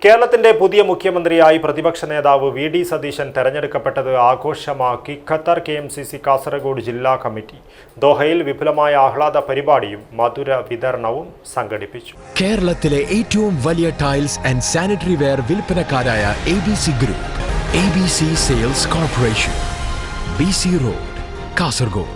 കേരളത്തിന്റെ പുതിയ മുഖ്യമന്ത്രിയായി പ്രതിപക്ഷ നേതാവ് വി ഡി സതീശൻ തെരഞ്ഞെടുക്കപ്പെട്ടത് ആഘോഷമാക്കി ഖത്തർ KMCC കാസർഗോഡ് ജില്ലാ കമ്മിറ്റി ദോഹയിൽ വിപുലമായ ആഹ്ലാദ പരിപാടിയും മധുര വിതരണവും സംഘടിപ്പിച്ചു. കേരളത്തിലെ ഏറ്റവും വലിയ ടൈൽസ് ആൻഡ് സാനിറ്ററി വെയർ വിൽപ്പനക്കാരായ ABC group, ABC sales corporation, BC road, Kasaragod.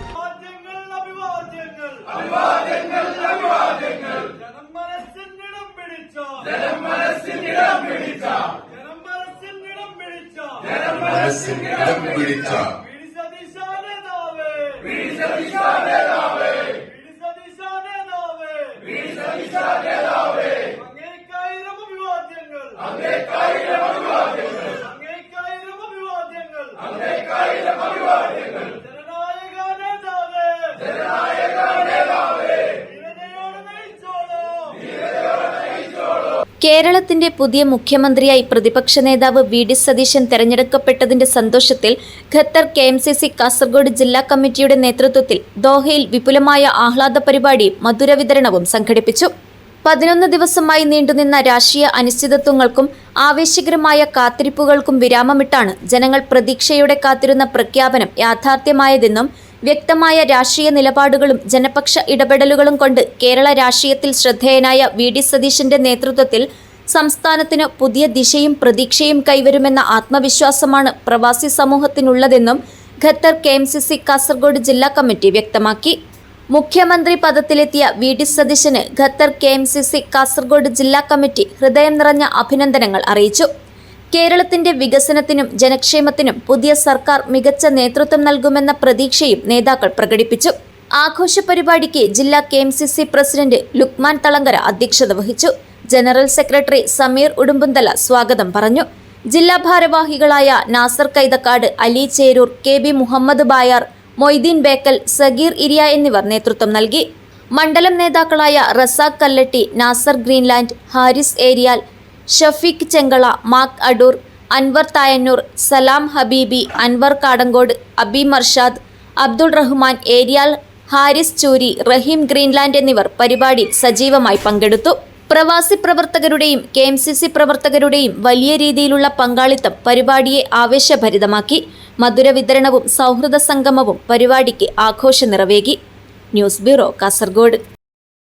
കേരളത്തിന്റെ പുതിയ മുഖ്യമന്ത്രിയായി പ്രതിപക്ഷ നേതാവ് വി ഡി സതീശൻ തെരഞ്ഞെടുക്കപ്പെട്ടതിന്റെ സന്തോഷത്തിൽ ഖത്തർ KMCC കാസർഗോഡ് ജില്ലാ കമ്മിറ്റിയുടെ നേതൃത്വത്തിൽ ദോഹയിൽ വിപുലമായ ആഹ്ലാദ പരിപാടിയും മധുര വിതരണവും സംഘടിപ്പിച്ചു. 11 ദിവസമായി നീണ്ടുനിന്ന രാഷ്ട്രീയ അനിശ്ചിതത്വങ്ങൾക്കും ആവേശകരമായ കാത്തിരിപ്പുകൾക്കും വിരാമമിട്ടാണ് ജനങ്ങൾ പ്രതീക്ഷയോടെ കാത്തിരുന്ന പ്രഖ്യാപനം യാഥാർത്ഥ്യമായതെന്നും വ്യക്തമായ രാഷ്ട്രീയ നിലപാടുകളും ജനപക്ഷ ഇടപെടലുകളും കൊണ്ട് കേരള രാഷ്ട്രീയത്തിൽ ശ്രദ്ധേയനായ വി ഡി സതീശന്റെ നേതൃത്വത്തിൽ സംസ്ഥാനത്തിന് പുതിയ ദിശയും പ്രതീക്ഷയും കൈവരുമെന്ന ആത്മവിശ്വാസമാണ് പ്രവാസി സമൂഹത്തിനുള്ളതെന്നും ഖത്തർ KMCC കാസർഗോഡ് ജില്ലാ കമ്മിറ്റി വ്യക്തമാക്കി. മുഖ്യമന്ത്രി പദത്തിലെത്തിയ വി ഡി സതീശന് ഖത്തർ KMCC കാസർഗോഡ് ജില്ലാ കമ്മിറ്റി ഹൃദയം നിറഞ്ഞ അഭിനന്ദനങ്ങൾ അറിയിച്ചു. കേരളത്തിന്റെ വികസനത്തിനും ജനക്ഷേമത്തിനും പുതിയ സർക്കാർ മികച്ച നേതൃത്വം നൽകുമെന്ന പ്രതീക്ഷയും നേതാക്കൾ പ്രകടിപ്പിച്ചു. ആഘോഷ പരിപാടിക്ക് ജില്ലാ KMCC പ്രസിഡന്റ് ലുക്മാൻ തളങ്കര അധ്യക്ഷത വഹിച്ചു. ജനറൽ സെക്രട്ടറി സമീർ ഉടുമ്പുന്തല സ്വാഗതം പറഞ്ഞു. ജില്ലാ ഭാരവാഹികളായ നാസർ കൈതക്കാട്, അലി ചേരൂർ, KB മുഹമ്മദ് ബായാർ, മൊയ്തീൻ ബേക്കൽ, സഗീർ ഇരിയ എന്നിവർ നേതൃത്വം നൽകി. മണ്ഡലം നേതാക്കളായ റസാഖ് കല്ലട്ടി, നാസർ ഗ്രീൻലാൻഡ്, ഹാരിസ് ഏരിയാൽ, ഷഫീഖ് ചെങ്കള, മാക് അടൂർ, അൻവർ തായന്നൂർ, സലാം ഹബീബി, അൻവർ കാടങ്കോട്, അബി മർഷാദ്, അബ്ദുൾ റഹ്മാൻ ഏരിയാൽ, ഹാരിസ് ചൂരി, റഹീം ഗ്രീൻലാൻഡ് എന്നിവർ പരിപാടിയിൽ സജീവമായി പങ്കെടുത്തു. പ്രവാസി പ്രവർത്തകരുടെയും KMCC പ്രവർത്തകരുടെയും വലിയ രീതിയിലുള്ള പങ്കാളിത്തം പരിപാടിയെ ആവേശഭരിതമാക്കി. മധുര വിതരണവും സൗഹൃദ സംഗമവും പരിപാടിക്ക് ആഘോഷ നിറവേകി. News bureau, Kasaragod.